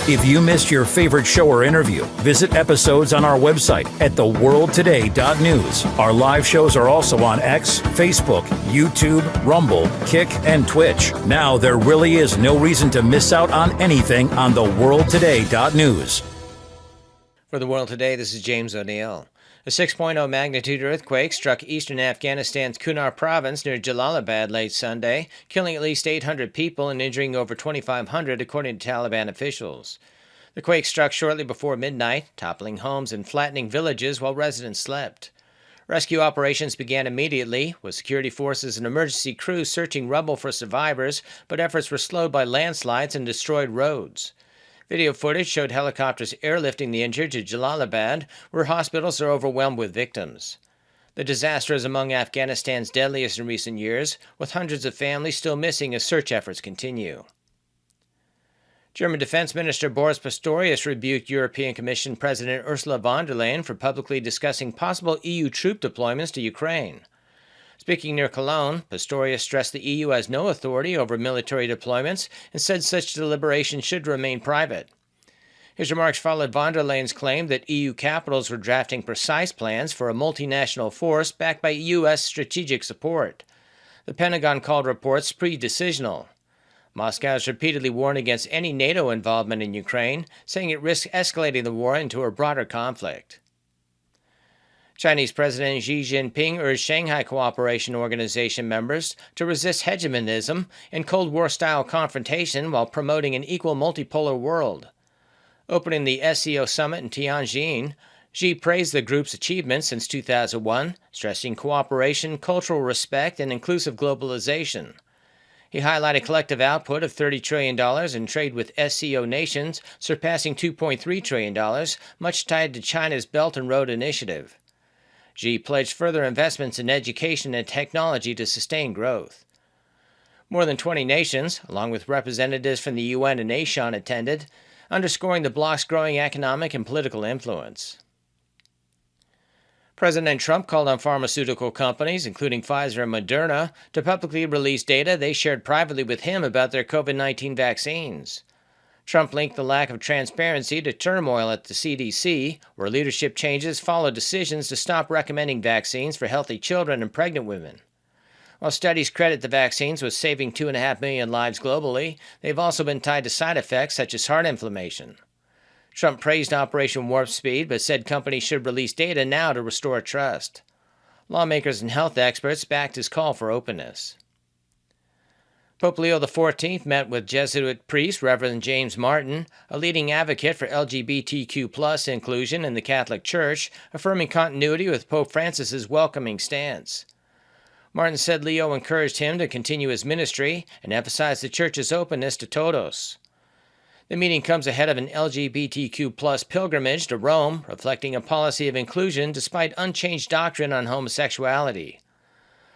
If you missed your favorite show or interview, visit episodes on our website at theworldtoday.news. Our live shows are also on X, Facebook, YouTube, Rumble, Kick, and Twitch. Now there really is no reason to miss out on anything on theworldtoday.news. For The World Today, this is James O'Neill. A 6.0 magnitude earthquake struck eastern Afghanistan's Kunar province near Jalalabad late Sunday, killing at least 800 people and injuring over 2,500, according to Taliban officials. The quake struck shortly before midnight, toppling homes and flattening villages while residents slept. Rescue operations began immediately, with security forces and emergency crews searching rubble for survivors, but efforts were slowed by landslides and destroyed roads. Video footage showed helicopters airlifting the injured to Jalalabad, where hospitals are overwhelmed with victims. The disaster is among Afghanistan's deadliest in recent years, with hundreds of families still missing as search efforts continue. German Defense Minister Boris Pistorius rebuked European Commission President Ursula von der Leyen for publicly discussing possible EU troop deployments to Ukraine. Speaking near Cologne, Pistorius stressed the EU has no authority over military deployments and said such deliberation should remain private. His remarks followed von der Leyen's claim that EU capitals were drafting precise plans for a multinational force backed by U.S. strategic support. The Pentagon called reports pre-decisional. Moscow has repeatedly warned against any NATO involvement in Ukraine, saying it risks escalating the war into a broader conflict. Chinese President Xi Jinping urged Shanghai Cooperation Organization members to resist hegemonism and Cold War-style confrontation while promoting an equal multipolar world. Opening the SCO summit in Tianjin, Xi praised the group's achievements since 2001, stressing cooperation, cultural respect, and inclusive globalization. He highlighted collective output of $30 trillion in trade with SCO nations, surpassing $2.3 trillion, much tied to China's Belt and Road Initiative. Xi pledged further investments in education and technology to sustain growth. More than 20 nations, along with representatives from the UN and ASEAN, attended, underscoring the bloc's growing economic and political influence. President Trump called on pharmaceutical companies, including Pfizer and Moderna, to publicly release data they shared privately with him about their COVID-19 vaccines. Trump linked the lack of transparency to turmoil at the CDC, where leadership changes followed decisions to stop recommending vaccines for healthy children and pregnant women. While studies credit the vaccines with saving 2.5 million lives globally, they've also been tied to side effects such as heart inflammation. Trump praised Operation Warp Speed, but said companies should release data now to restore trust. Lawmakers and health experts backed his call for openness. Pope Leo XIV met with Jesuit priest Reverend James Martin, a leading advocate for LGBTQ+ inclusion in the Catholic Church, affirming continuity with Pope Francis's welcoming stance. Martin said Leo encouraged him to continue his ministry and emphasized the Church's openness to todos. The meeting comes ahead of an LGBTQ+ pilgrimage to Rome, reflecting a policy of inclusion despite unchanged doctrine on homosexuality.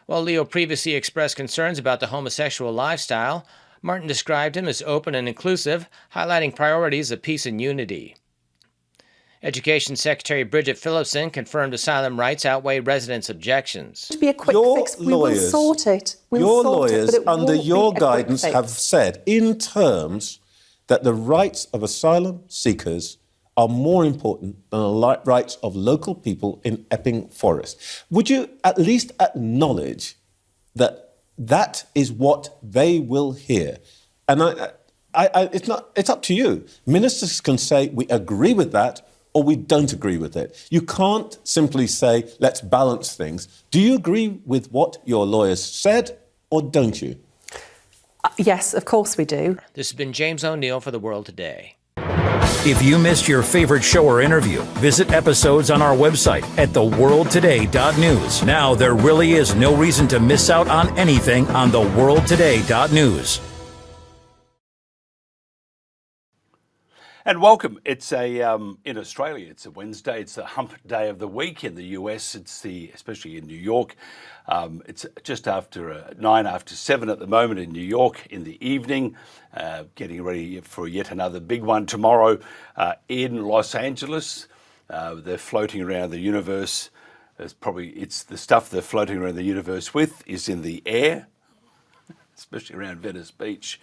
While Leo previously expressed concerns about the homosexual lifestyle, Martin described him as open and inclusive, highlighting priorities of peace and unity. Education Secretary Bridget Phillipson confirmed asylum rights outweigh residents' objections. To be a quick fix, we will sort it. Your lawyers, under your guidance, have said in terms that the rights of asylum seekers are more important than the rights of local people in Epping Forest. Would you at least acknowledge that that is what they will hear? And it's up to you. Ministers can say, we agree with that, or we don't agree with it. You can't simply say, let's balance things. Do you agree with what your lawyers said, or don't you? Yes, of course we do. This has been James O'Neill for The World Today. If you missed your favorite show or interview, visit episodes on our website at theworldtoday.news. Now there really is no reason to miss out on anything on theworldtoday.news. And welcome. It's in Australia, it's a Wednesday. It's the hump day of the week. In the US, especially in New York, it's just after 9 after 7 at the moment in New York in the evening. Getting ready for yet another big one tomorrow in Los Angeles. They're floating around the universe. It's the stuff they're floating around the universe with is in the air. especially around Venice Beach.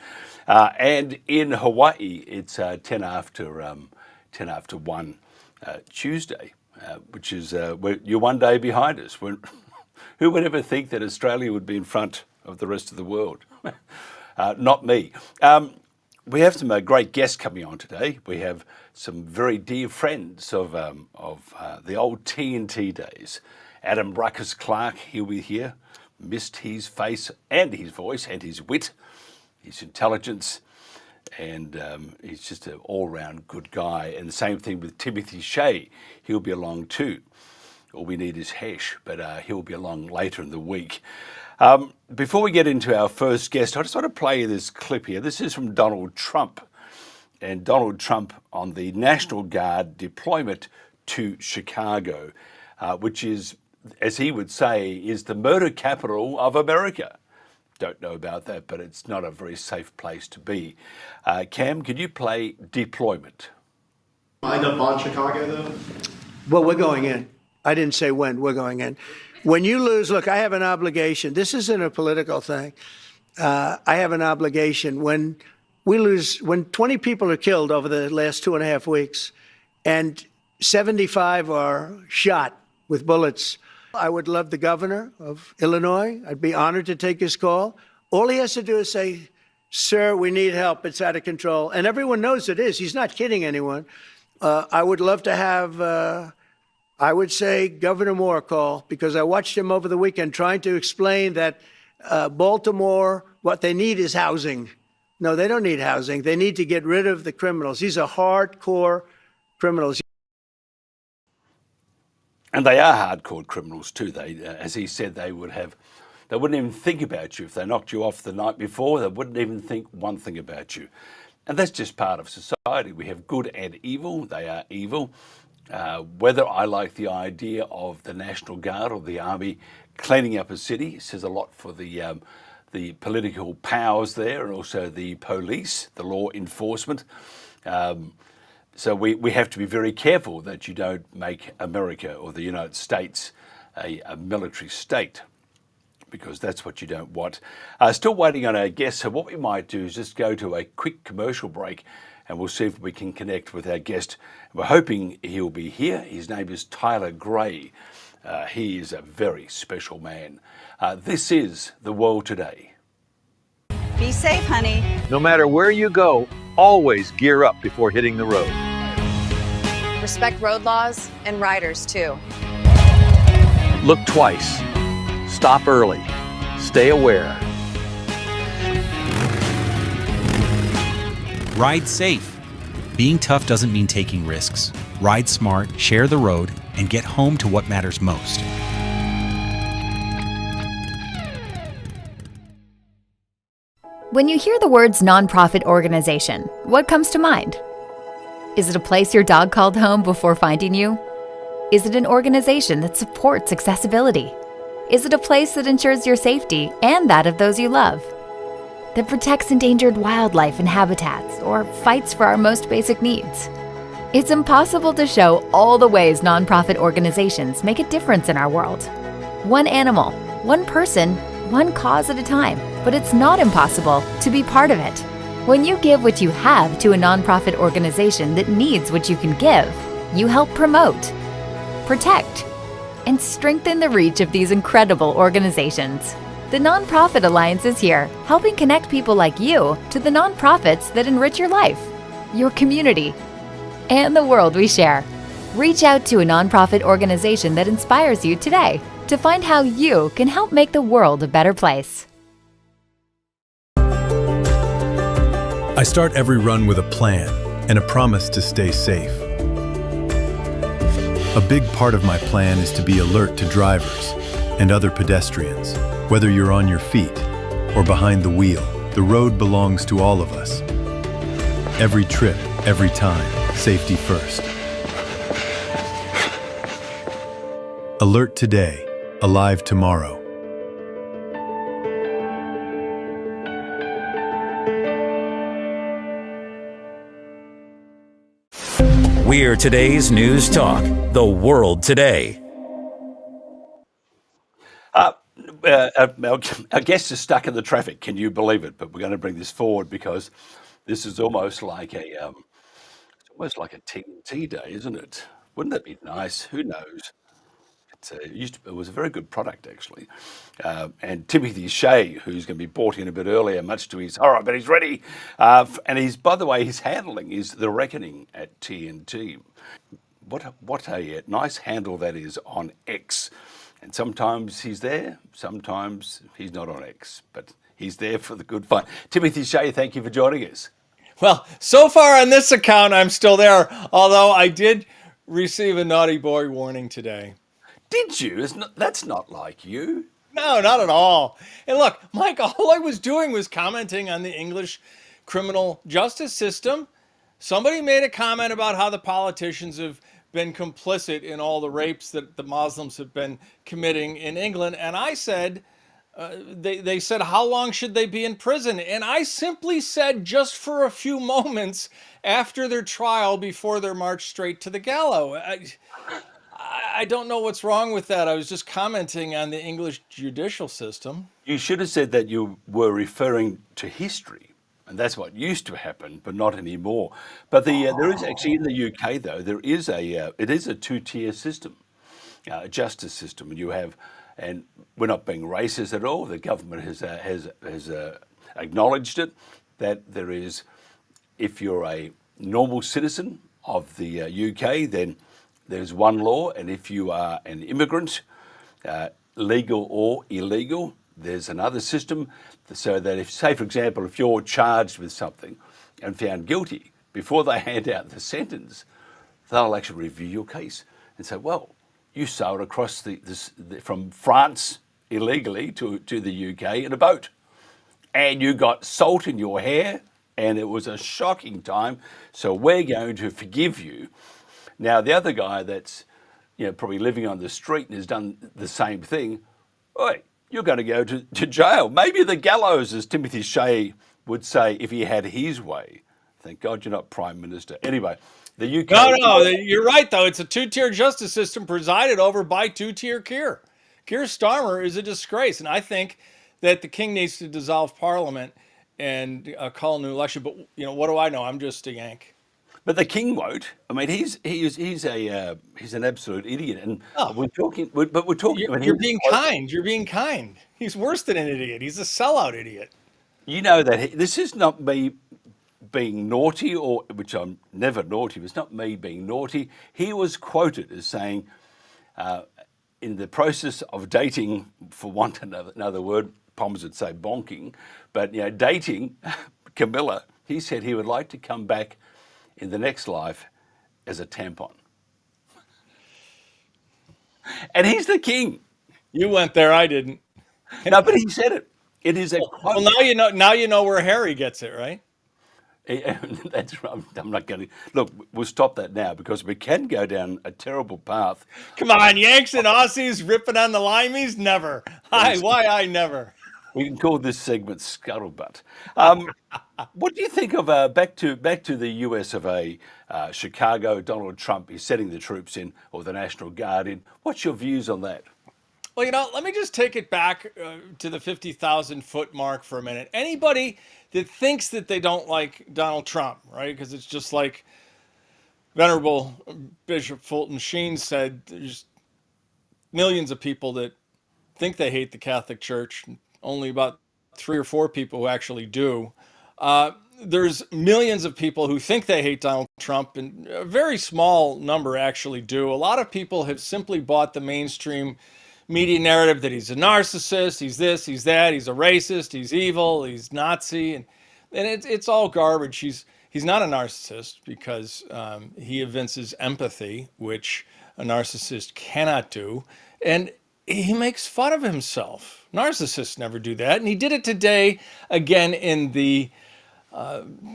And in Hawaii, it's 10 after 1 Tuesday, which is you're one day behind us. Who would ever think that Australia would be in front of the rest of the world? Not me. We have some great guests coming on today. We have some very dear friends of the old TNT days. Adam Ruckus Clark, he'll be here. Missed his face and his voice and his wit, his intelligence, and he's just an all-round good guy. And the same thing with Timothy Shea. He'll be along too. All we need is Hesh, but he'll be along later in the week. Before we get into our first guest, I just want to play this clip here. This is from Donald Trump. And Donald Trump on the National Guard deployment to Chicago, which is, as he would say, is the murder capital of America. Don't know about that, but it's not a very safe place to be. Cam, could you play deployment? Mind up on Chicago, though? Well, we're going in. I didn't say when. We're going in. When you lose, look, I have an obligation. This isn't a political thing. I have an obligation. When we lose, when 20 people are killed over the last 2.5 weeks and 75 are shot with bullets, I would love the governor of Illinois. I'd be honored to take his call. All he has to do is say, sir, we need help. It's out of control. And everyone knows it is. He's not kidding anyone. I would love to have, I would say, Governor Moore call, because I watched him over the weekend trying to explain that Baltimore, what they need is housing. No, they don't need housing. They need to get rid of the criminals. These are hardcore criminals. And they are hardcore criminals too. They, as he said, they wouldn't even think about you if they knocked you off the night before. They wouldn't even think one thing about you. And that's just part of society. We have good and evil. They are evil. Whether I like the idea of the National Guard or the Army cleaning up a city says a lot for the political powers there, and also the police, the law enforcement. So we have to be very careful that you don't make America or the United States a military state, because that's what you don't want. Still waiting on our guests, so what we might do is just go to a quick commercial break, and we'll see if we can connect with our guest. We're hoping he'll be here. His name is Tyler Gray. He is a very special man. This is The World Today. Be safe, honey. No matter where you go, always gear up before hitting the road. Respect road laws and riders, too. Look twice. Stop early. Stay aware. Ride safe. Being tough doesn't mean taking risks. Ride smart, share the road, and get home to what matters most. When you hear the words nonprofit organization, what comes to mind? Is it a place your dog called home before finding you? Is it an organization that supports accessibility? Is it a place that ensures your safety and that of those you love? That protects endangered wildlife and habitats, or fights for our most basic needs? It's impossible to show all the ways nonprofit organizations make a difference in our world. One animal, one person, one cause at a time, but it's not impossible to be part of it. When you give what you have to a nonprofit organization that needs what you can give, you help promote, protect, and strengthen the reach of these incredible organizations. The Nonprofit Alliance is here, helping connect people like you to the nonprofits that enrich your life, your community, and the world we share. Reach out to a nonprofit organization that inspires you today to find how you can help make the world a better place. I start every run with a plan and a promise to stay safe. A big part of my plan is to be alert to drivers and other pedestrians. Whether you're on your feet or behind the wheel, the road belongs to all of us. Every trip, every time, safety first. Alert today, alive tomorrow. We're today's News Talk, The World Today. our guest is stuck in the traffic. Can you believe it? But we're going to bring this forward because this is almost like a TNT day, isn't it? Wouldn't that be nice? Who knows? It was a very good product, actually. And Timothy Shea, who's going to be brought in a bit earlier, much to his horror, but he's ready. And by the way, his handling is The Reckoning at TNT. What a nice handle that is on X. And sometimes he's there, sometimes he's not on X, but he's there for the good fun. Timothy Shea, thank you for joining us. Well, so far on this account, I'm still there, although I did receive a naughty boy warning today. Did you? That's not like you. No, not at all. And look, Mike, all I was doing was commenting on the English criminal justice system. Somebody made a comment about how the politicians have been complicit in all the rapes that the Muslims have been committing in England. And I said, they said, how long should they be in prison? And I simply said, just for a few moments after their trial before they're marched straight to the gallows. I don't know what's wrong with that. I was just commenting on the English judicial system. You should have said that you were referring to history. And that's what used to happen, but not anymore. But there is actually in the UK, though, it is a two-tier system, a justice system. And we're not being racist at all. The government has acknowledged it, that there is, if you're a normal citizen of the UK, then there's one law. And if you are an immigrant, legal or illegal, there's another system, so that if, say, for example, if you're charged with something and found guilty, before they hand out the sentence, they'll actually review your case and say, well, you sailed across from France illegally to the UK in a boat, and you got salt in your hair, and it was a shocking time, so we're going to forgive you. Now, the other guy that's probably living on the street and has done the same thing, oi, you're going to go to jail. Maybe the gallows, as Timothy Shea would say, if he had his way. Thank God you're not Prime Minister. Anyway, the UK... No, you're right, though. It's a two-tier justice system presided over by two-tier Keir. Keir Starmer is a disgrace, and I think that the King needs to dissolve Parliament and call a new election. But, what do I know? I'm just a Yank. But the King won't. I mean, he's an absolute idiot, and we're talking. You're being kind. You're being kind. He's worse than an idiot. He's a sellout idiot. You know that this is not me being naughty, which I'm never naughty. It's not me being naughty. He was quoted as saying, in the process of dating, for want of another word, Poms would say bonking, but dating Camilla, he said he would like to come back in the next life as a tampon. And he's the king. You went there, I didn't. No, but he said it. It is a quote. Well, now you know where Harry gets it, right? That's right. I'm not going to... Look, we'll stop that now because we can go down a terrible path. Come on, Yanks and Aussies ripping on the Limeys? Never. Why I never? We can call this segment Scuttlebutt. What do you think of back to the US of A? Chicago, Donald Trump is setting the troops in, or the National Guard in. What's your views on that? Well, let me just take it back to the 50,000-foot mark for a minute. Anybody that thinks that they don't like Donald Trump, right? Because it's just like Venerable Bishop Fulton Sheen said, there's millions of people that think they hate the Catholic Church, only about 3 or 4 people who actually do. There's millions of people who think they hate Donald Trump, and a very small number actually do. A lot of people have simply bought the mainstream media narrative that he's a narcissist, he's this, he's that, he's a racist, he's evil, he's Nazi, and it's all garbage. He's not a narcissist because he evinces empathy, which a narcissist cannot do, and he makes fun of himself. Narcissists never do that, and he did it today again in the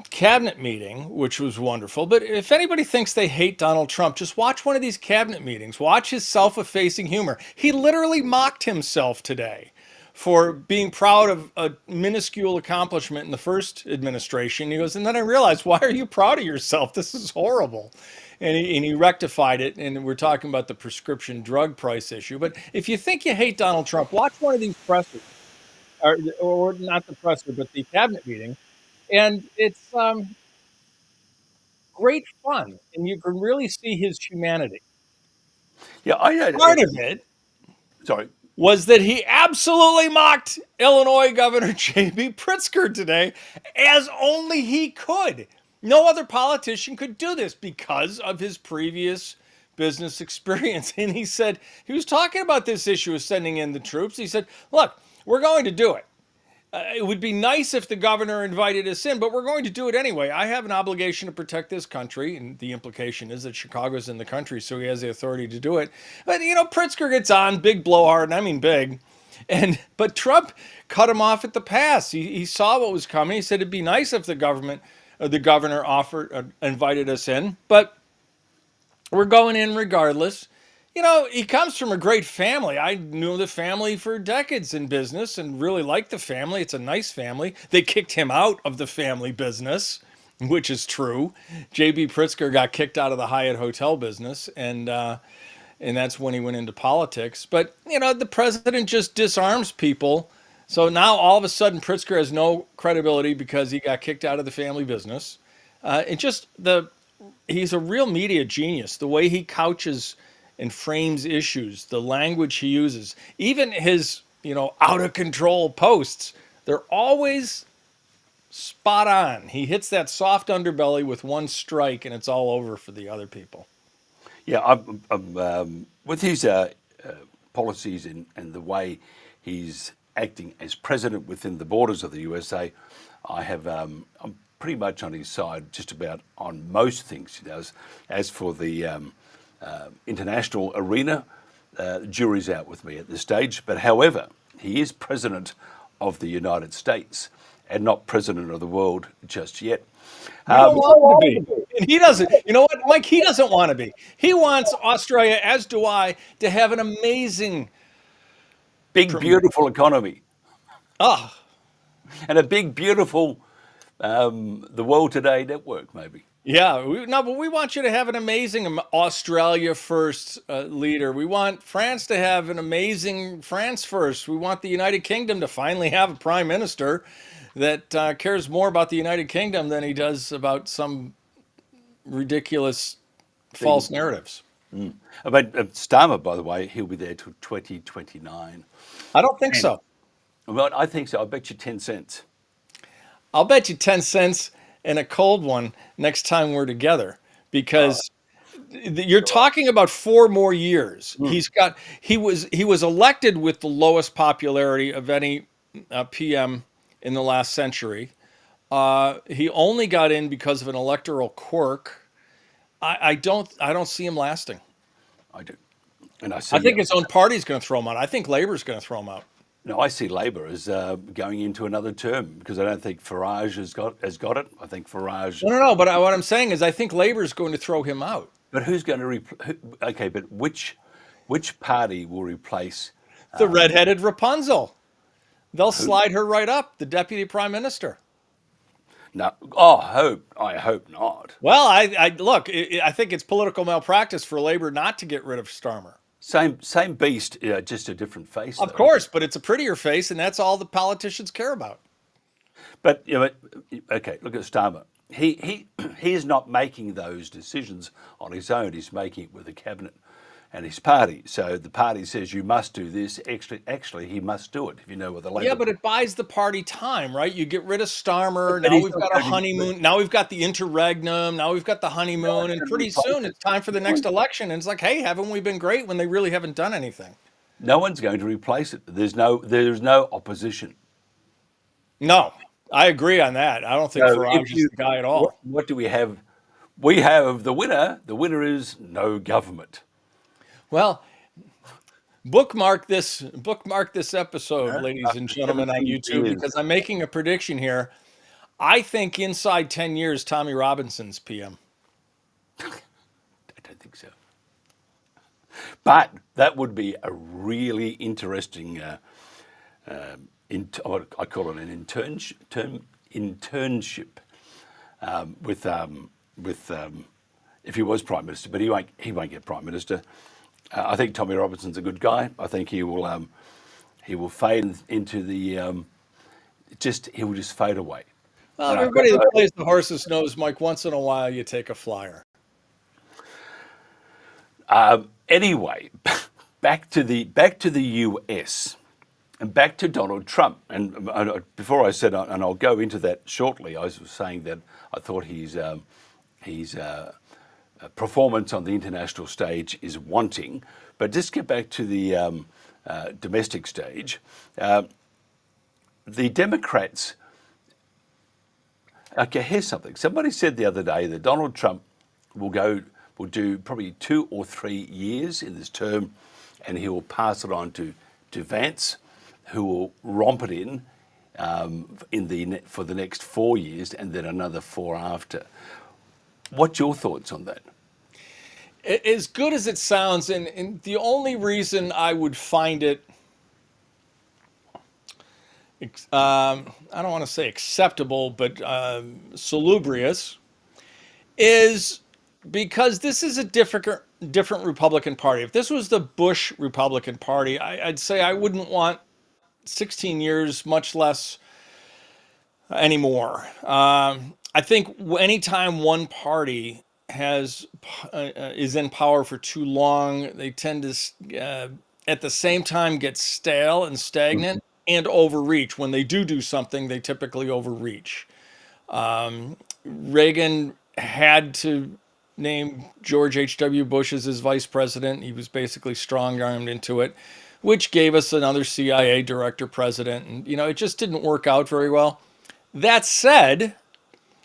cabinet meeting, which was wonderful. But if anybody thinks they hate Donald Trump, just watch one of these cabinet meetings. Watch his self-effacing humor. He literally mocked himself today for being proud of a minuscule accomplishment in the first administration. He goes, and then I realized, why are you proud of yourself? This is horrible. And he rectified it. And we're talking about the prescription drug price issue. But if you think you hate Donald Trump, watch one of these pressers, or not the presser, but the cabinet meeting. And it's great fun. And you can really see his humanity. Yeah, Part of it sorry. was that he absolutely mocked Illinois Governor J.B. Pritzker today, as only he could. No other politician could do this because of his previous business experience. And he said, he was talking about this issue of sending in the troops. He said, look, we're going to do it. It would be nice if the governor invited us in, but we're going to do it anyway. I have an obligation to protect this country, and the implication is that Chicago's in the country, so he has the authority to do it. But, Pritzker gets on, big blowhard, and I mean big. But Trump cut him off at the pass. He saw what was coming. He said it'd be nice if the governor invited us in, but we're going in regardless. He comes from a great family. I knew the family for decades in business and really liked the family. It's a nice family. They kicked him out of the family business, which is true. J.B. Pritzker got kicked out of the Hyatt hotel business, and that's when he went into politics. But, the president just disarms people. So now all of a sudden Pritzker has no credibility because he got kicked out of the family business. He's a real media genius. The way he couches and frames issues, the language he uses, even his, out of control posts, they're always spot on. He hits that soft underbelly with one strike and it's all over for the other people. Yeah, I'm with his policies and the way he's acting as president within the borders of the USA, I'm pretty much on his side just about on most things he does. As for the international arena, jury's out with me at this stage. But however, he is president of the United States and not president of the world just yet. You don't want him to be. And he doesn't. You know what, Mike? He doesn't want to be. He wants Australia, as do I, to have an amazing, big, beautiful economy. Oh. And a big, beautiful the World Today network, maybe. Yeah, but we want you to have an amazing Australia first leader. We want France to have an amazing France first. We want the United Kingdom to finally have a prime minister that cares more about the United Kingdom than he does about some ridiculous false narratives. But Starmer, by the way, he'll be there till 2029. I don't think so. Well, I think so. I'll bet you 10 cents. I'll bet you 10 cents and a cold one next time we're together, because you're talking about 4 more years. He was elected with the lowest popularity of any PM in the last century. He only got in because of an electoral quirk. I don't see him lasting. I do. And I think his own party's going to throw him out. I think Labor's going to throw him out. No, I see Labor as going into another term, because I don't think Farage has got it. I think Farage. No. But what I'm saying is, I think Labor is going to throw him out. But who's going to okay? But which party will replace the redheaded Rapunzel? They'll slide her right up, the deputy prime minister. No, I hope not. Well, I look. I think it's political malpractice for Labor not to get rid of Starmer. Same beast, just a different face. Of course, but it's a prettier face, and that's all the politicians care about. But okay, look at Starmer. He is not making those decisions on his own. He's making it with the cabinet and his party. So the party says you must do this. Actually, he must do it. If you know what the Labor. Yeah, but it buys the party time, right? You get rid of Starmer. Now we've got a honeymoon. Now we've got the interregnum. Now we've got the honeymoon, and pretty soon it's time for the next election. And it's like, hey, haven't we been great when they really haven't done anything? No one's going to replace it. There's no opposition. No, I agree on that. I don't think Farage is the guy at all. What do we have? We have the winner. The winner is no government. Well, bookmark this episode, ladies and gentlemen, on YouTube, because I'm making a prediction here. I think inside 10 years, Tommy Robinson's PM. I don't think so. But that would be a really interesting I call it an internship with if he was Prime Minister, but he won't get Prime Minister. I think Tommy Robinson's a good guy. I think he will fade into the he will just fade away. Well, everybody that plays the horses knows, Mike, once in a while you take a flyer. Anyway, back to the US and back to Donald Trump. And before I said, and I'll go into that shortly, I was saying that I thought his performance on the international stage is wanting. But just get back to the domestic stage. The Democrats. Okay, here's something. Somebody said the other day that Donald Trump will do probably 2 or 3 years in this term, and he will pass it on to Vance, who will romp it in for the next 4 years, and then another 4 after. What's your thoughts on that? As good as it sounds, and the only reason I would find it, I don't want to say acceptable, but salubrious, is because this is a different Republican Party. If this was the Bush Republican Party, I'd say I wouldn't want 16 years, much less anymore. I think anytime one party is in power for too long, they tend to, at the same time, get stale and stagnant and overreach. When they do something, they typically overreach. Reagan had to name George H.W. Bush as his vice president. He was basically strong-armed into it, which gave us another CIA director president. And, it just didn't work out very well. That said,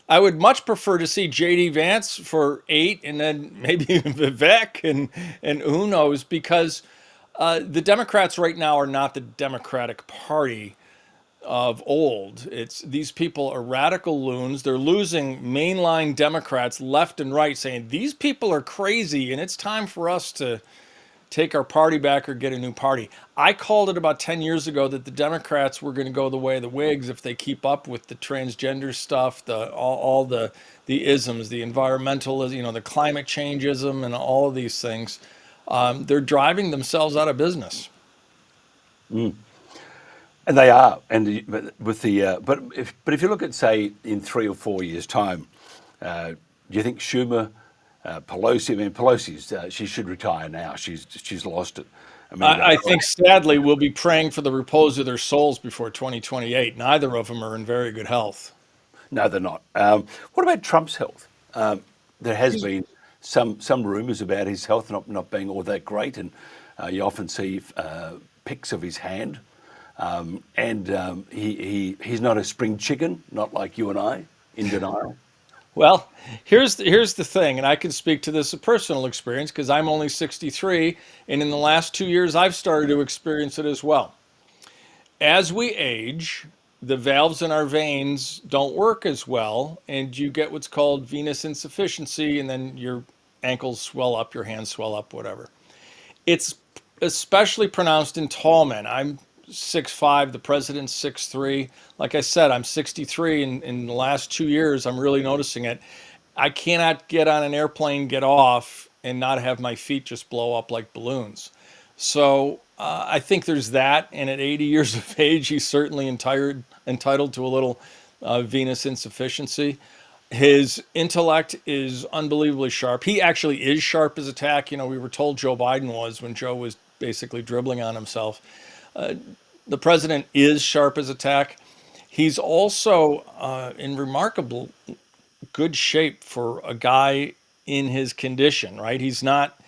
I would much prefer to see J.D. Vance for 8 and then maybe Vivek and who knows, because the Democrats right now are not the Democratic Party of old. These people are radical loons. They're losing mainline Democrats left and right, saying these people are crazy and it's time for us to take our party back or get a new party. I called it about 10 years ago that the Democrats were going to go the way of the Whigs if they keep up with the transgender stuff, all the isms, the environmentalism, the climate changeism, and all of these things. They're driving themselves out of business. And they are. And but if you look at, say, in 3 or 4 years' time, do you think Schumer, Pelosi's she should retire now. She's lost it. I think sadly we'll be praying for the repose of their souls before 2028. Neither of them are in very good health. No, they're not. What about Trump's health? There has been some rumours about his health not being all that great, and you often see pics of his hand. And he's not a spring chicken, not like you and I, in denial. Well, here's the thing, and I can speak to this as a personal experience because I'm only 63, and in the last 2 years I've started to experience it as well. As we age, the valves in our veins don't work as well, and you get what's called venous insufficiency, and then your ankles swell up, your hands swell up, whatever. It's especially pronounced in tall men. I'm 6'5", the president's 6'3". Like I said, I'm 63, and in the last 2 years, I'm really noticing it. I cannot get on an airplane, get off, and not have my feet just blow up like balloons. So I think there's that, and at 80 years of age, he's certainly entitled to a little venous insufficiency. His intellect is unbelievably sharp. He actually is sharp as a tack. We were told Joe Biden was when Joe was basically dribbling on himself. The president is sharp as a tack. He's also in remarkable good shape for a guy in his condition, right? He's not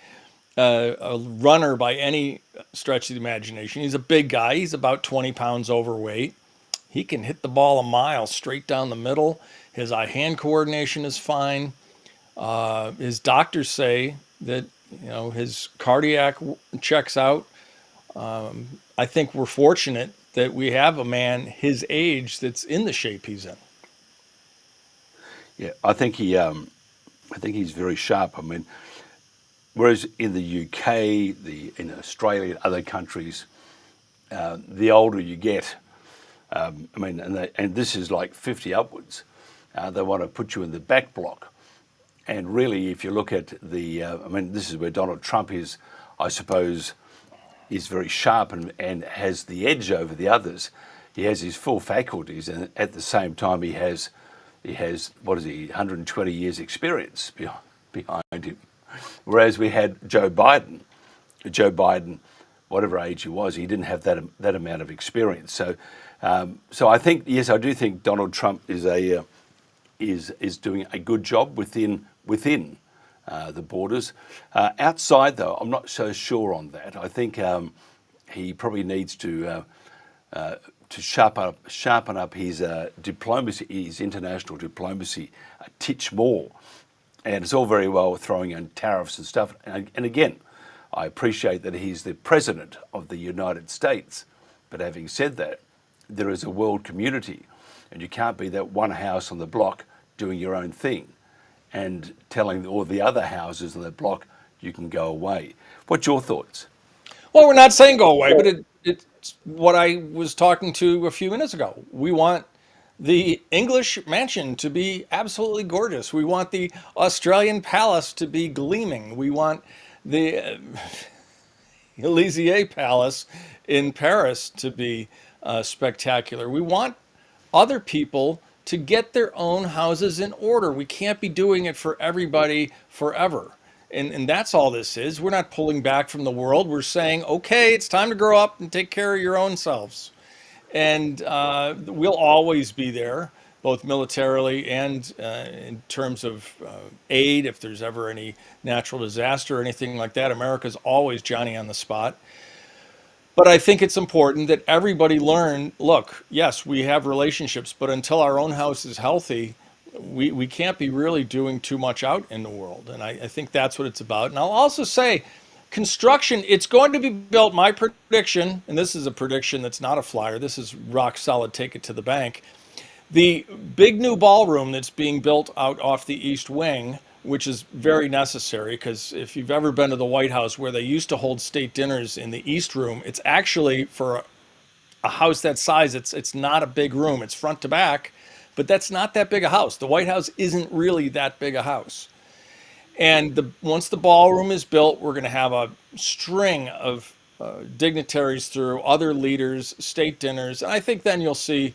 a runner by any stretch of the imagination. He's a big guy. He's about 20 pounds overweight. He can hit the ball a mile straight down the middle. His eye-hand coordination is fine. His doctors say that his cardiac checks out. I think we're fortunate that we have a man his age that's in the shape he's in. Yeah, I think he's very sharp. I mean, whereas in the UK, in Australia, and other countries, the older you get, I mean, and this is like 50 upwards, they want to put you in the back block. And really, if you look at I mean, this is where Donald Trump is, I suppose, is very sharp and has the edge over the others. He has his full faculties, and at the same time, he has what is he, 120 years experience behind him. Whereas we had Joe Biden. Joe Biden, whatever age he was, he didn't have that amount of experience. So, so I think, yes, I do think Donald Trump is doing a good job within the borders. Outside, though, I'm not so sure on that. I think he probably needs to sharpen up his diplomacy, his international diplomacy, a titch more. And it's all very well throwing in tariffs and stuff. And again, I appreciate that he's the president of the United States. But having said that, there is a world community, and you can't be that one house on the block doing your own thing and telling all the other houses on the block you can go away. What's your thoughts? Well, we're not saying go away, but it's what I was talking to a few minutes ago. We want the English mansion to be absolutely gorgeous. We want the Australian palace to be gleaming. We want the Élysée Palace in Paris to be spectacular. We want other people to get their own houses in order. We can't be doing it for everybody forever. And that's all this is. We're not pulling back from the world. We're saying, okay, it's time to grow up and take care of your own selves. And we'll always be there, both militarily and in terms of aid. If there's ever any natural disaster or anything like that, America's always Johnny on the spot. But I think it's important that everybody learn, look, yes, we have relationships, but until our own house is healthy, we can't be really doing too much out in the world. And I think that's what it's about. And I'll also say, construction, it's going to be built, my prediction, and this is a prediction that's not a flyer, this is rock solid, take it to the bank. The big new ballroom that's being built out off the East Wing, which is very necessary, because if you've ever been to the White House where they used to hold state dinners in the East Room, it's actually, for a house that size, it's not a big room, it's front to back, but that's not that big a house. The White House isn't really that big a house. And once the ballroom is built, we're going to have a string of dignitaries through, other leaders, state dinners. And I think then you'll see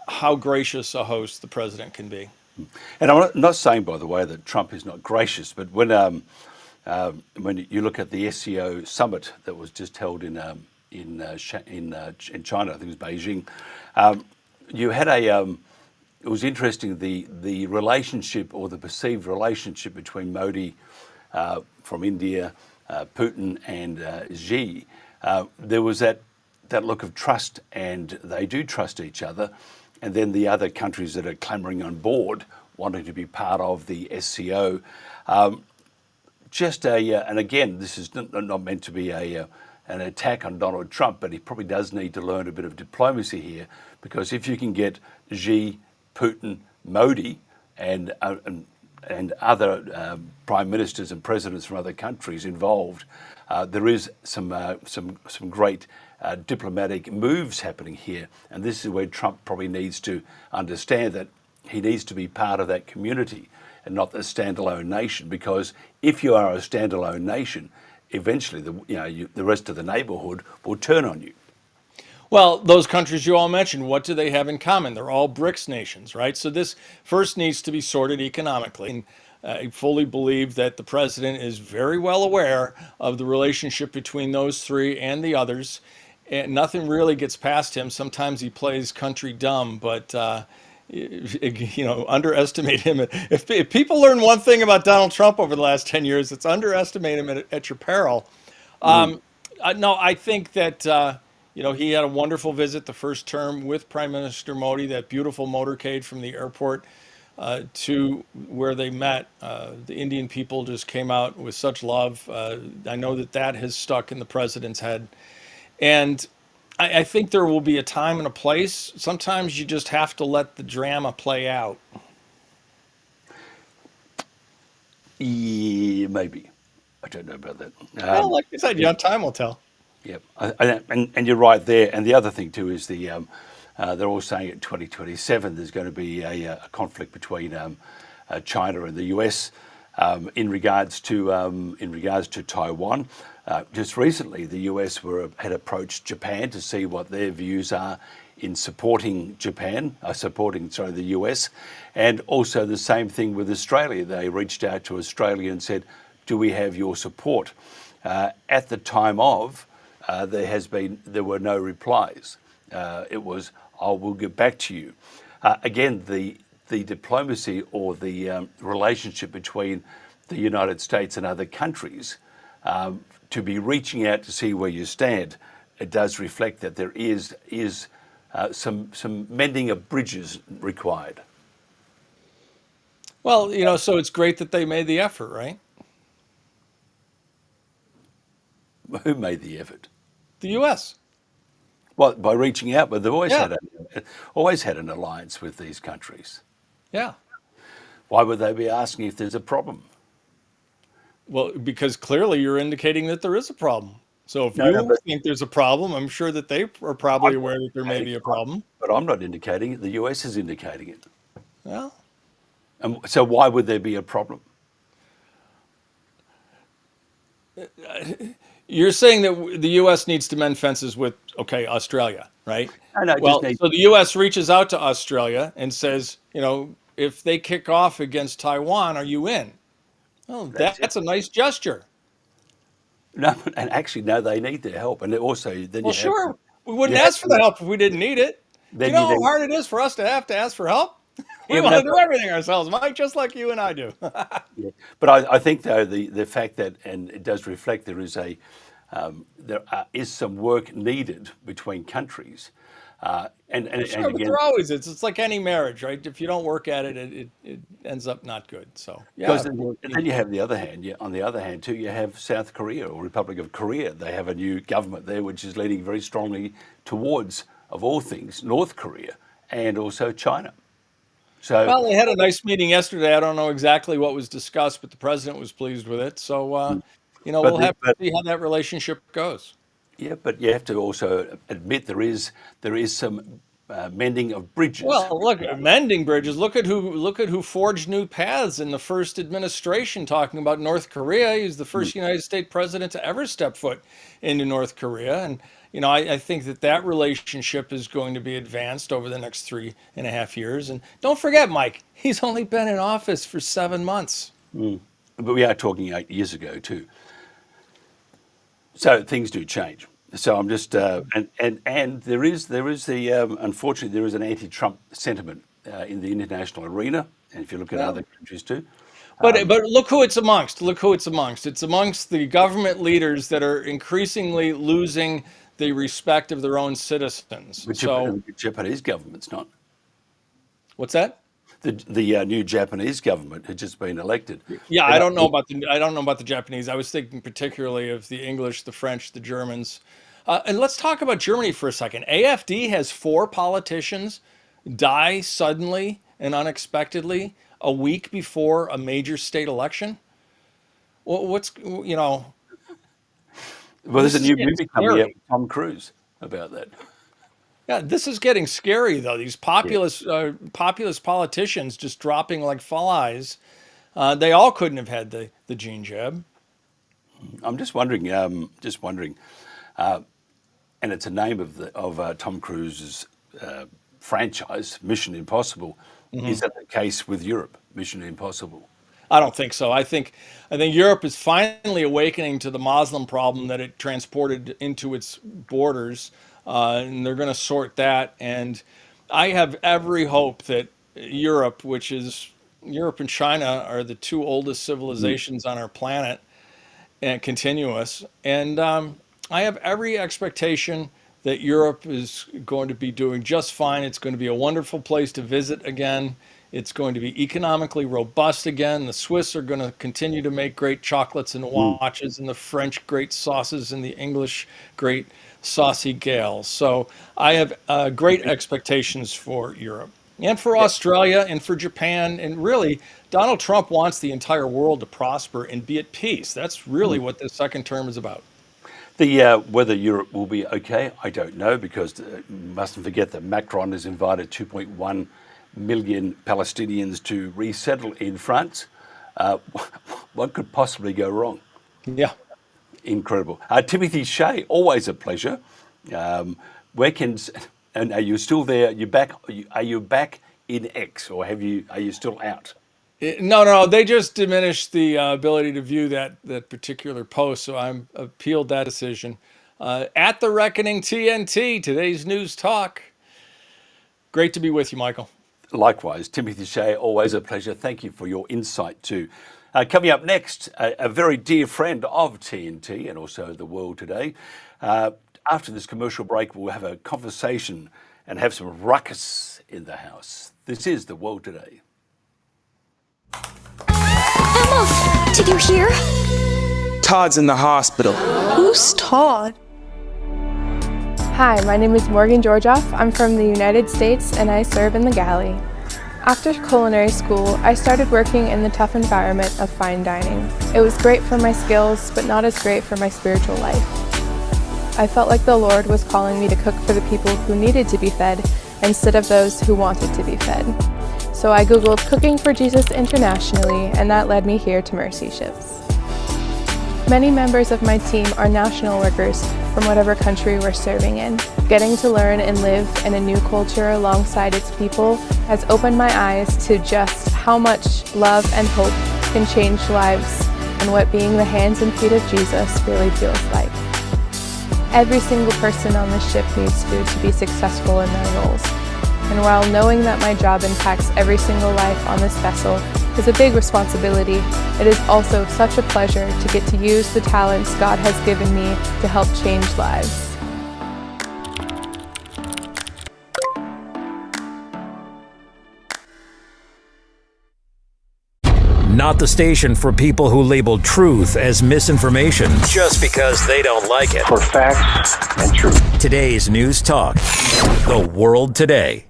how gracious a host the president can be. And I'm not saying, by the way, that Trump is not gracious, but when you look at the SCO summit that was just held in China, I think it was Beijing, you had it was interesting, the relationship, or the perceived relationship, between Modi from India, Putin and Xi. There was that look of trust, and they do trust each other. And then the other countries that are clamoring on board, wanting to be part of the SCO. And again, this is not meant to be an attack on Donald Trump, but he probably does need to learn a bit of diplomacy here, because if you can get Xi, Putin, Modi, and other prime ministers and presidents from other countries involved, there is some great diplomatic moves happening here. And this is where Trump probably needs to understand that he needs to be part of that community and not the standalone nation, because if you are a standalone nation, eventually the rest of the neighborhood will turn on you. Well, those countries you all mentioned, what do they have in common? They're all BRICS nations, right? So this first needs to be sorted economically. And I fully believe that the president is very well aware of the relationship between those three and the others. And nothing really gets past him. Sometimes he plays country dumb, but underestimate him. If people learn one thing about Donald Trump over the last 10 years, it's underestimate him at your peril. No, I think that he had a wonderful visit the first term with Prime Minister Modi, that beautiful motorcade from the airport to where they met. The Indian people just came out with such love. I know that has stuck in the president's head. And I think there will be a time and a place. Sometimes you just have to let the drama play out. Yeah, maybe. I don't know about that. Well, like I said, time will tell. Yep, and you're right there. And the other thing too is they're all saying at 2027 there's going to be a conflict between China and the US in regards to Taiwan. Just recently, the US had approached Japan to see what their views are in supporting the US, and also the same thing with Australia. They reached out to Australia and said, "Do we have your support?" At the time of, there were no replies. It was, "Oh, we'll get back to you." Again, the diplomacy or the relationship between the United States and other countries, to be reaching out to see where you stand, it does reflect that there is some mending of bridges required. Well, so it's great that they made the effort, right? Who made the effort? The U.S. Well, by reaching out, but they've always had an alliance with these countries. Yeah. Why would they be asking if there's a problem? Well, because clearly you're indicating that there is a problem. So if you think there's a problem, I'm sure that they are probably aware that there may be a problem. But I'm not indicating it. The US is indicating it. Well. So why would there be a problem? You're saying that the U.S. needs to mend fences with, Australia, right? No, so the U.S. reaches out to Australia and says, if they kick off against Taiwan, are you in? Well, that's a nice gesture. No, and actually, no, they need their help. And also, then we wouldn't ask for the help if we didn't need it. Do you know how hard it is for us to have to ask for help? We want to do everything ourselves, Mike, just like you and I do. Yeah. But I think, though, the fact that, and it does reflect there is some work needed between countries. And again, but there always is. It's like any marriage, right? If you don't work at it, it ends up not good. So, yeah. And then you have the other hand. On the other hand, too, you have South Korea or Republic of Korea. They have a new government there, which is leading very strongly towards, of all things, North Korea and also China. So, well, they had a nice meeting yesterday. I don't know exactly what was discussed, but the president was pleased with it. So, we'll have to see how that relationship goes. Yeah, but you have to also admit there is some mending of bridges. Well, look, mending bridges. Look at who forged new paths in the first administration. Talking about North Korea, he's the first United States president to ever step foot into North Korea, and I think that relationship is going to be advanced over the next 3.5 years. And don't forget, Mike, he's only been in office for 7 months. But we are talking 8 years ago too. So things do change. So I'm just and there is the unfortunately there is an anti-Trump sentiment in the international arena, and if you look at other countries too. But look who it's amongst. It's amongst the government leaders that are increasingly losing the respect of their own citizens. The Japanese government's not. What's that? The new Japanese government had just been elected. Yeah, I don't know about the Japanese. I was thinking particularly of the English, the French, the Germans. And let's talk about Germany for a second. AfD has 4 politicians die suddenly and unexpectedly a week before a major state election. Well, there's a new movie coming out with Tom Cruise about that. Yeah, this is getting scary, though. These populist politicians just dropping like flies. They all couldn't have had the gene jab. I'm just wondering, and it's a name of Tom Cruise's franchise, Mission Impossible. Mm-hmm. Is that the case with Europe, Mission Impossible? I don't think so. I think Europe is finally awakening to the Muslim problem that it transported into its borders. And they're going to sort that. And I have every hope that Europe and China are the 2 oldest civilizations on our planet and continuous. And I have every expectation that Europe is going to be doing just fine. It's going to be a wonderful place to visit again. It's going to be economically robust again. The Swiss are going to continue to make great chocolates and watches, and the French great sauces, and the English great saucy gales. So I have great expectations for Europe and for Australia and for Japan. And really, Donald Trump wants the entire world to prosper and be at peace. That's really what this second term is about. Whether Europe will be okay, I don't know, because mustn't forget that Macron has invited 2.1 million Palestinians to resettle in France. What could possibly go wrong? Yeah. Incredible. Timothy Shea, always a pleasure. And are you still there? Are you back in X, or are you still out? No. They just diminished the ability to view that particular post, so I'm appealed that decision. At the Reckoning TNT, today's news talk. Great to be with you, Michael. Likewise, Timothy Shea, always a pleasure. Thank you for your insight too. Coming up next, a very dear friend of TNT and also the world today. After this commercial break, we'll have a conversation and have some ruckus in the house. This is the world today. Emma, did you hear? Todd's in the hospital. Who's Todd? Hi, my name is Morgan Georgioff. I'm from the United States and I serve in the galley. After culinary school, I started working in the tough environment of fine dining. It was great for my skills, but not as great for my spiritual life. I felt like the Lord was calling me to cook for the people who needed to be fed instead of those who wanted to be fed. So I Googled Cooking for Jesus internationally, and that led me here to Mercy Ships. Many members of my team are national workers from whatever country we're serving in. Getting to learn and live in a new culture alongside its people has opened my eyes to just how much love and hope can change lives and what being the hands and feet of Jesus really feels like. Every single person on this ship needs food to be successful in their roles. And while knowing that my job impacts every single life on this vessel is a big responsibility, it is also such a pleasure to get to use the talents God has given me to help change lives. Not the station for people who label truth as misinformation just because they don't like it. For facts and truth. Today's News Talk. The World Today.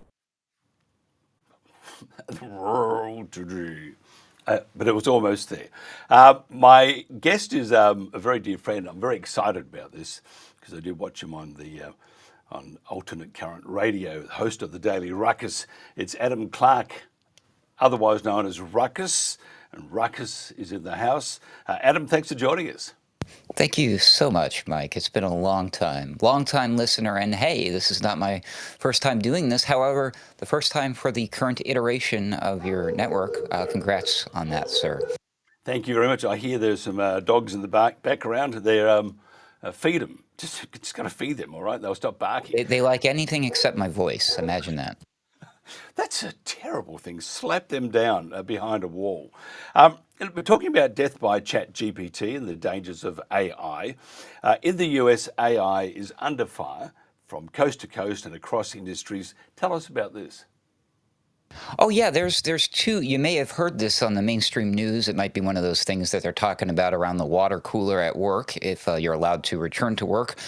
The World Today. But it was almost there. My guest is a very dear friend. I'm very excited about this because I did watch him on on alternate current radio, host of the Daily Ruckus. It's Adam Clark, otherwise known as Ruckus, and Ruckus is in the house. Adam, thanks for joining us. Thank you so much, Mike. It's been a long time listener. And hey, this is not my first time doing this. However, the first time for the current iteration of your network. Congrats on that, sir. Thank you very much. I hear there's some dogs in the background. They're feed them. Just got to feed them, all right? They'll stop barking. They like anything except my voice. Imagine that. That's a terrible thing. Slap them down behind a wall. We're talking about Death-by-ChatGPT and the dangers of AI. In the US, AI is under fire from coast to coast and across industries. Tell us about this. Oh, yeah, there's two. You may have heard this on the mainstream news. It might be one of those things that they're talking about around the water cooler at work. If you're allowed to return to work,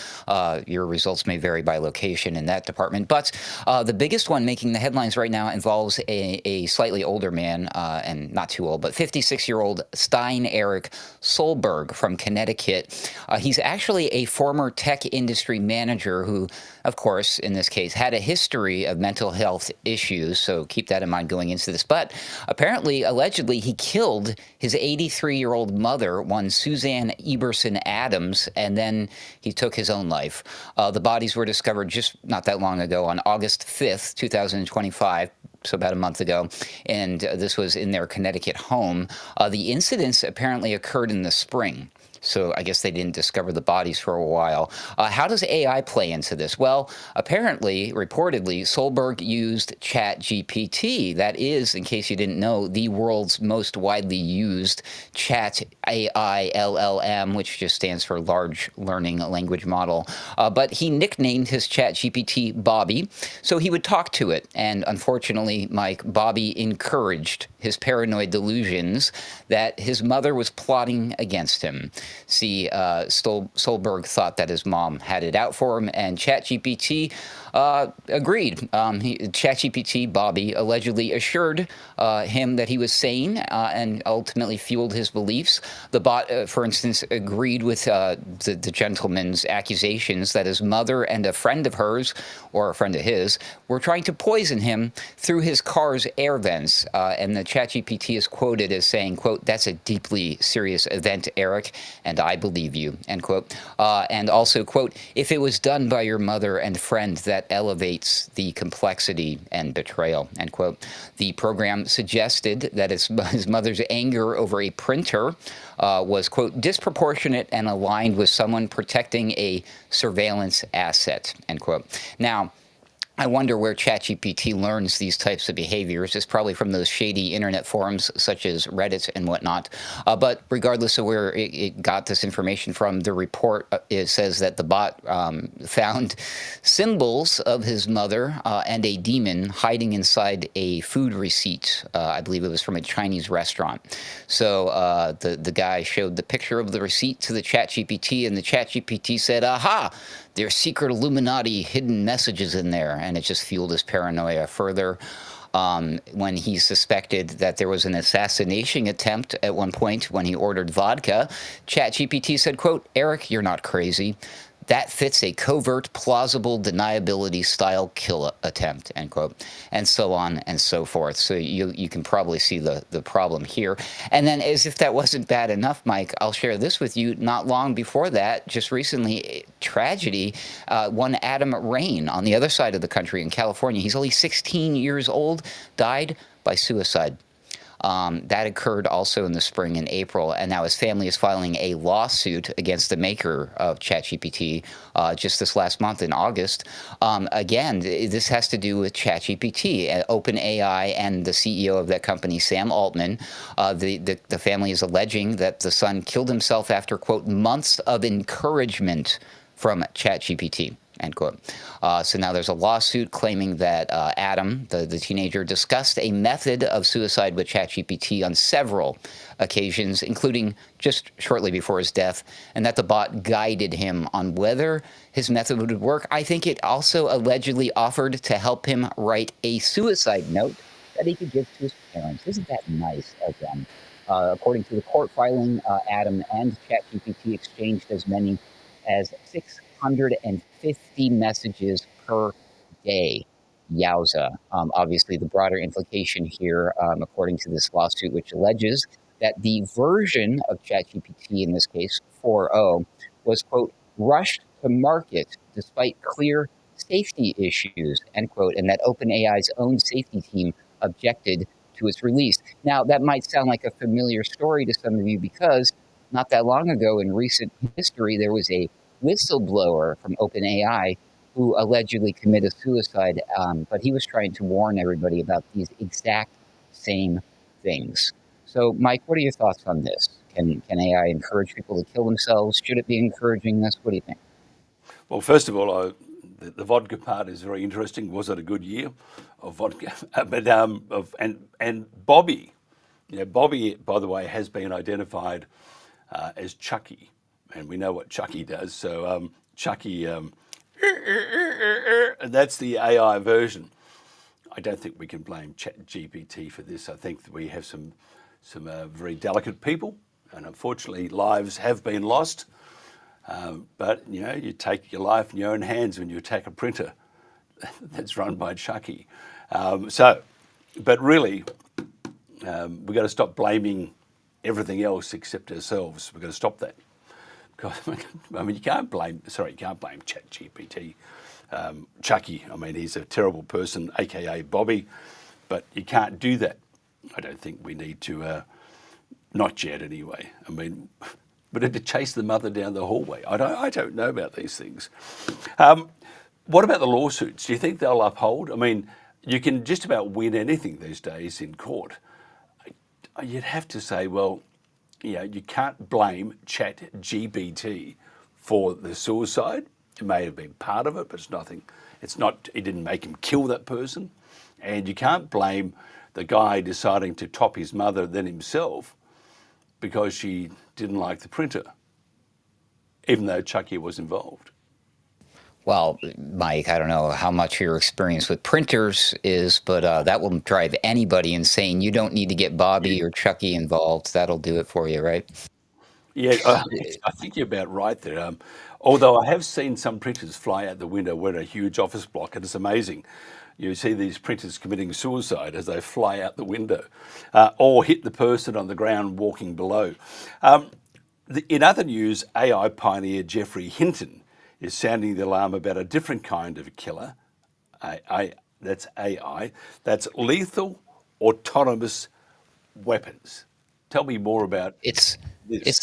your results may vary by location in that department. But the biggest one making the headlines right now involves a slightly older man, and not too old, but 56-year-old Stein Eric Solberg from Connecticut. He's actually a former tech industry manager who, of course, in this case, had a history of mental health issues. So keep that in mind going into this. But apparently, allegedly, he killed his 83-year-old mother, one Suzanne Eberson Adams, and then he took his own life. The bodies were discovered just not that long ago on August 5th, 2025. So about a month ago, and this was in their Connecticut home. The incidents apparently occurred in the spring. So I guess they didn't discover the bodies for a while. How does AI play into this? Well, apparently, reportedly, Solberg used ChatGPT. That is, in case you didn't know, the world's most widely used chat AI LLM, which just stands for Large Learning Language Model. But he nicknamed his ChatGPT Bobby, so he would talk to it. And unfortunately, Mike, Bobby encouraged his paranoid delusions that his mother was plotting against him. See, Stolberg thought that his mom had it out for him, and ChatGPT agreed. ChatGPT, Bobby, allegedly assured him that he was sane and ultimately fueled his beliefs. The bot, for instance, agreed with the gentleman's accusations that his mother and a friend of hers, or a friend of his, were trying to poison him through his car's air vents. And the ChatGPT is quoted as saying, quote, "That's a deeply serious event, Eric, and I believe you," end quote. And also, quote, "If it was done by your mother and friend, that elevates the complexity and betrayal," end quote. The program suggested that his mother's anger over a printer was, quote, "disproportionate and aligned with someone protecting a surveillance asset," end quote. Now, I wonder where ChatGPT learns these types of behaviors. It's probably from those shady internet forums such as Reddit and whatnot. But regardless of where it got this information from, the report it says that the bot found symbols of his mother and a demon hiding inside a food receipt. I believe it was from a Chinese restaurant. So the guy showed the picture of the receipt to the ChatGPT, and the ChatGPT said, "Aha! There's secret Illuminati hidden messages in there," and it just fueled his paranoia further. When he suspected that there was an assassination attempt at one point when he ordered vodka, ChatGPT said, quote, "Eric, you're not crazy. That fits a covert, plausible deniability style kill attempt," end quote, and so on and so forth. So you can probably see the problem here. And then, as if that wasn't bad enough, Mike, I'll share this with you. Not long before that, just recently, tragedy, one Adam Rain on the other side of the country in California. He's only 16 years old, died by suicide. That occurred also in the spring in April, and now his family is filing a lawsuit against the maker of ChatGPT just this last month in August. Again, this has to do with ChatGPT, OpenAI, and the CEO of that company, Sam Altman. The family is alleging that the son killed himself after, quote, "months of encouragement from ChatGPT," end quote. So now there's a lawsuit claiming that Adam, the teenager, discussed a method of suicide with ChatGPT on several occasions, including just shortly before his death, and that the bot guided him on whether his method would work. I think it also allegedly offered to help him write a suicide note that he could give to his parents. Isn't that nice of them? According to the court filing, Adam and ChatGPT exchanged as many as 650 messages per day. Yowza. Obviously, the broader implication here, according to this lawsuit, which alleges that the version of ChatGPT, in this case 4.0, was, quote, "rushed to market despite clear safety issues," end quote, and that OpenAI's own safety team objected to its release. Now, that might sound like a familiar story to some of you because not that long ago in recent history, there was a whistleblower from OpenAI who allegedly committed suicide, but he was trying to warn everybody about these exact same things. So, Mike, what are your thoughts on this? Can AI encourage people to kill themselves? Should it be encouraging this? What do you think? Well, first of all, the vodka part is very interesting. Was it a good year of vodka? But and Bobby, Bobby, by the way, has been identified as Chucky, and we know what Chucky does. So Chucky, and that's the AI version. I don't think we can blame ChatGPT for this. I think that we have some very delicate people, and unfortunately, lives have been lost. But you take your life in your own hands when you attack a printer that's run by Chucky. But really, we've got to stop blaming everything else except ourselves. We've got to stop that. Because, I mean, you can't blame ChatGPT. Chucky, I mean, he's a terrible person, aka Bobby, but you can't do that. I don't think we need to, not yet anyway. I mean, but to chase the mother down the hallway, I don't know about these things. What about the lawsuits? Do you think they'll uphold? I mean, you can just about win anything these days in court. You'd have to say, well, you can't blame ChatGPT for the suicide. It may have been part of it, but it didn't make him kill that person. And you can't blame the guy deciding to top his mother than himself because she didn't like the printer. even though Chucky was involved. Well, Mike, I don't know how much your experience with printers is, but that will drive anybody insane. You don't need to get Bobby or Chucky involved. That'll do it for you, right? Yeah, I think you're about right there. Although I have seen some printers fly out the window. We're in a huge office block, and it's amazing. You see these printers committing suicide as they fly out the window or hit the person on the ground walking below. In other news, AI pioneer Geoffrey Hinton is sounding the alarm about a different kind of killer. That's AI. That's lethal autonomous weapons. Tell me more about It's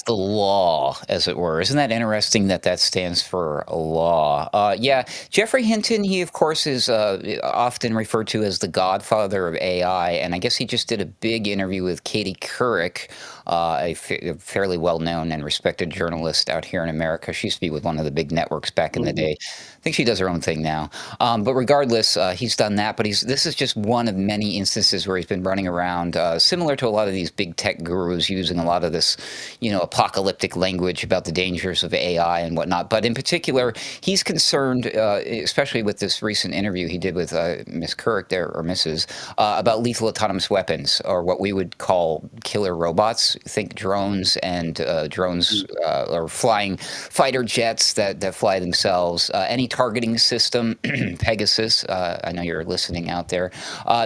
the law, as it were. Isn't that interesting that that stands for law? Yeah, Geoffrey Hinton, he, of course, is often referred to as the godfather of AI, and I guess he just did a big interview with Katie Couric, a fairly well-known and respected journalist out here in America. She used to be with one of the big networks back in the day. I think she does her own thing now. But regardless, he's done that, but this is just one of many instances where he's been running around, similar to a lot of these big tech gurus using a lot of this, apocalyptic language about the dangers of AI and whatnot. But in particular, he's concerned, especially with this recent interview he did with Miss Couric there, or Mrs., about lethal autonomous weapons, or what we would call killer robots. Think drones and drones or flying fighter jets that fly themselves. Any targeting system, Pegasus, I know you're listening out there.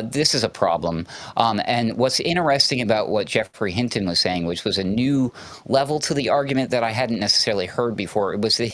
This is a problem. And what's interesting about what Geoffrey Hinton was saying, which was a new level to the argument that I hadn't necessarily heard before, it was that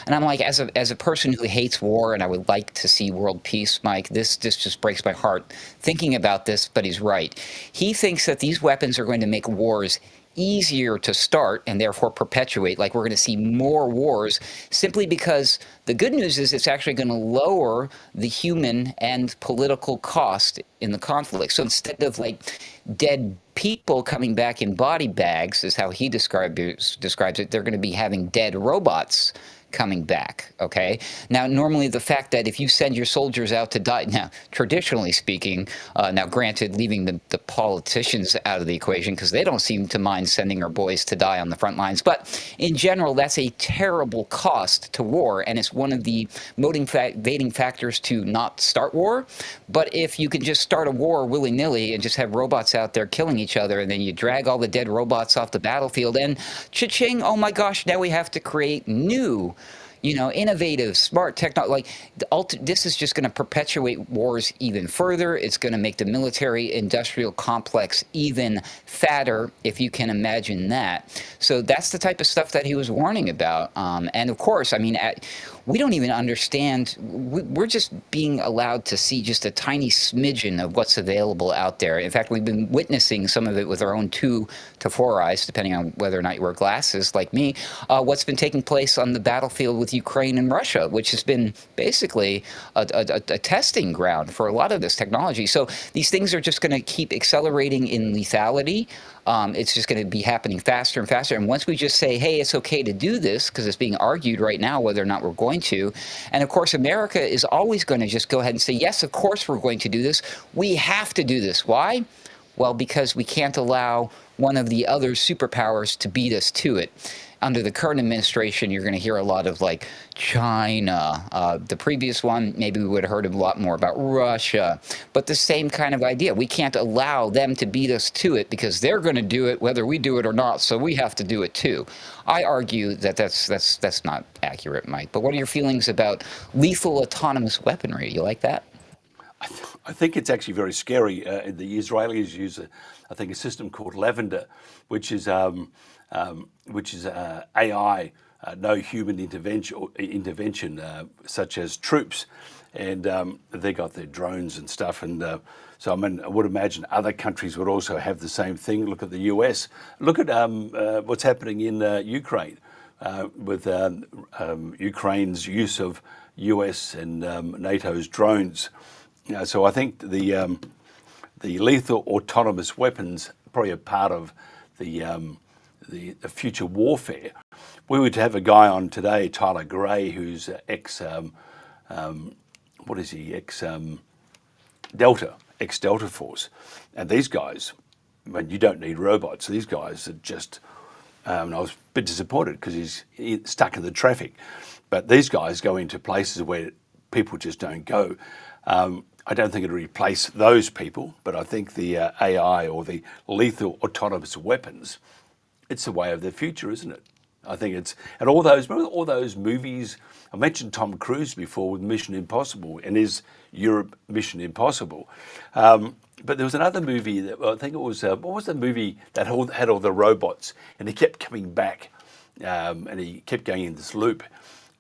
and I'm like, as a person who hates war and I would like to see world peace, Mike, this just breaks my heart thinking about this, but he's right. He thinks that these weapons are going to make wars easier to start and therefore perpetuate. Like, we're going to see more wars simply because the good news is it's actually going to lower the human and political cost in the conflict. So instead of like dead people coming back in body bags, is how he describes it, they're going to be having dead robots coming back, okay? Now, normally the fact that if you send your soldiers out to die, now, traditionally speaking, now granted, leaving the politicians out of the equation because they don't seem to mind sending our boys to die on the front lines, but in general, that's a terrible cost to war, and it's one of the motivating factors to not start war. But if you can just start a war willy-nilly and just have robots out there killing each other, and then you drag all the dead robots off the battlefield, and cha-ching, oh my gosh, now we have to create new, innovative, smart technology. Like, this is just going to perpetuate wars even further. It's going to make the military-industrial complex even fatter, if you can imagine that. So that's the type of stuff that he was warning about. And of course, I mean, we don't even understand. We're just being allowed to see just a tiny smidgen of what's available out there. In fact, we've been witnessing some of it with our own 2 to 4 eyes, depending on whether or not you wear glasses like me, what's been taking place on the battlefield with Ukraine and Russia, which has been basically a testing ground for a lot of this technology. So these things are just going to keep accelerating in lethality. It's just going to be happening faster and faster. And once we just say, hey, it's okay to do this, because it's being argued right now whether or not we're going to. And of course, America is always going to just go ahead and say, yes, of course we're going to do this. We have to do this. Why? Well, because we can't allow one of the other superpowers to beat us to it. Under the current administration, you're going to hear a lot of like China. The previous one, maybe we would have heard a lot more about Russia, but the same kind of idea. We can't allow them to beat us to it because they're going to do it whether we do it or not, so we have to do it too. I argue that that's not accurate, Mike. But what are your feelings about lethal autonomous weaponry? You like that? I think it's actually very scary. The Israelis use, I think, a system called Lavender, which is AI, no human intervention, such as troops, and they got their drones and stuff. And so, I mean, I would imagine other countries would also have the same thing. Look at the US. Look at what's happening in Ukraine with Ukraine's use of US and NATO's drones. So I think the lethal autonomous weapons probably a part of the future warfare. We would have a guy on today, Tyler Gray, who's ex-Delta Force. And these guys, I mean, you don't need robots. These guys are just And I was a bit disappointed because he's stuck in the traffic. But these guys go into places where people just don't go. I don't think it'll replace those people, but I think the AI or the lethal autonomous weapons, it's the way of the future, isn't it? I think it's, and remember all those movies, I mentioned Tom Cruise before with Mission Impossible and his Europe Mission Impossible. But there was another movie that, I think it was, what was the movie that had all the robots and he kept coming back and he kept going in this loop.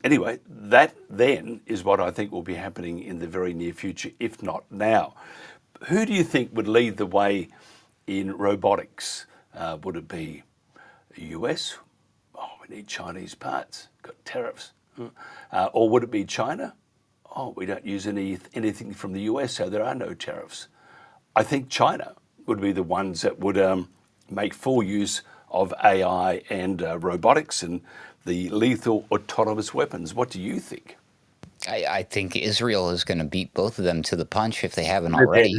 Anyway, that then is what I think will be happening in the very near future, if not now. Who do you think would lead the way in robotics? Would it be the US? Oh, we need Chinese parts, got tariffs. Or would it be China? Oh, we don't use anything from the US, so there are no tariffs. I think China would be the ones that would make full use of AI and robotics and the lethal autonomous weapons. What do you think? I think Israel is going to beat both of them to the punch if they haven't already.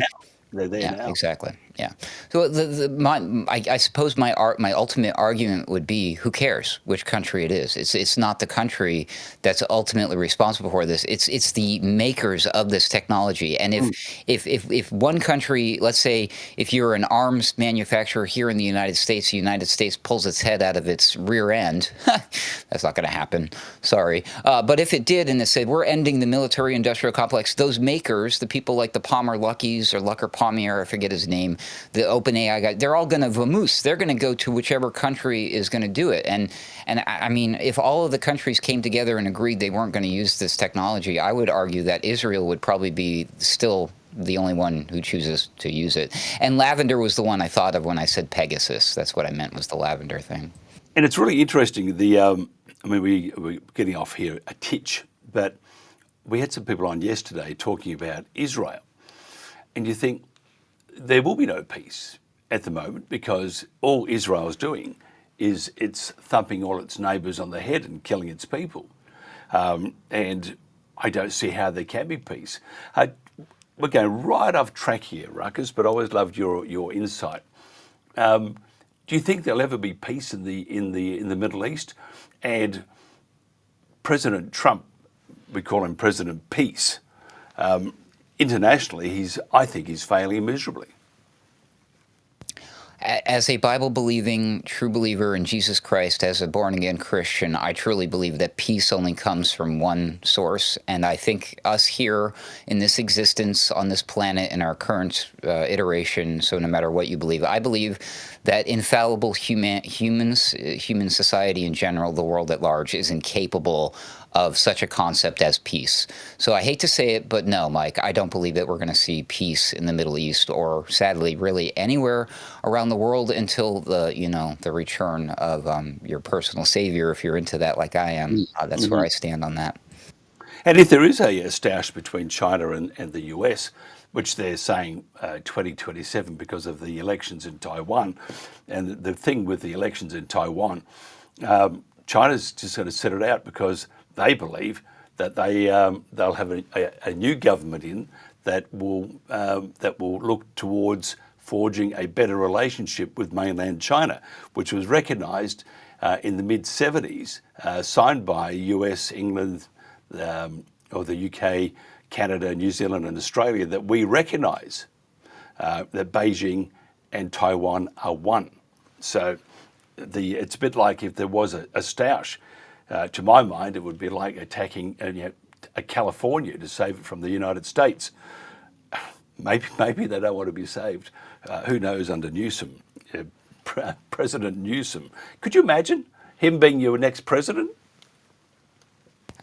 They're there now. Exactly. Yeah. So I suppose my ultimate argument would be, who cares which country it is? It's not the country that's ultimately responsible for this. It's the makers of this technology. And if one country, let's say, if you're an arms manufacturer here in the United States pulls its head out of its rear end. That's not going to happen. Sorry. But if it did and it said, we're ending the military-industrial complex, those makers, the people like the Palmer Luckies or Lucker Palmier, I forget his name, the OpenAI guy, they're all going to vamoose. They're going to go to whichever country is going to do it. And I mean, if all of the countries came together and agreed they weren't going to use this technology, I would argue that Israel would probably be still the only one who chooses to use it. And lavender was the one I thought of when I said Pegasus. That's what I meant, was the lavender thing. And it's really interesting. We're getting off here a titch, but we had some people on yesterday talking about Israel. And you think there will be no peace at the moment because all Israel's doing is it's thumping all its neighbours on the head and killing its people. And I don't see how there can be peace. We're going right off track here, Ruckus, but I always loved your insight. Do you think there'll ever be peace in the Middle East? And President Trump, we call him President Peace. Internationally, I think he's failing miserably. As a Bible-believing, true believer in Jesus Christ, as a born-again Christian, I truly believe that peace only comes from one source. And I think us here in this existence on this planet in our current iteration, so no matter what you believe, I believe that infallible human society in general, the world at large, is incapable of such a concept as peace. So I hate to say it, but no, Mike, I don't believe that we're going to see peace in the Middle East or, sadly, really anywhere around the world until the return of your personal savior, if you're into that like I am. That's where I stand on that. And if there is a stoush between China and the US, which they're saying 2027 because of the elections in Taiwan, and the thing with the elections in Taiwan, China's just going to sit it out because they believe that they'll have a new government in that will look towards forging a better relationship with mainland China, which was recognised in the mid-70s, signed by US, England, or the UK, Canada, New Zealand and Australia, that we recognise that Beijing and Taiwan are one. So it's a bit like if there was a stoush. To my mind, it would be like attacking a California to save it from the United States. Maybe they don't want to be saved. Who knows under Newsom, President Newsom. Could you imagine him being your next president?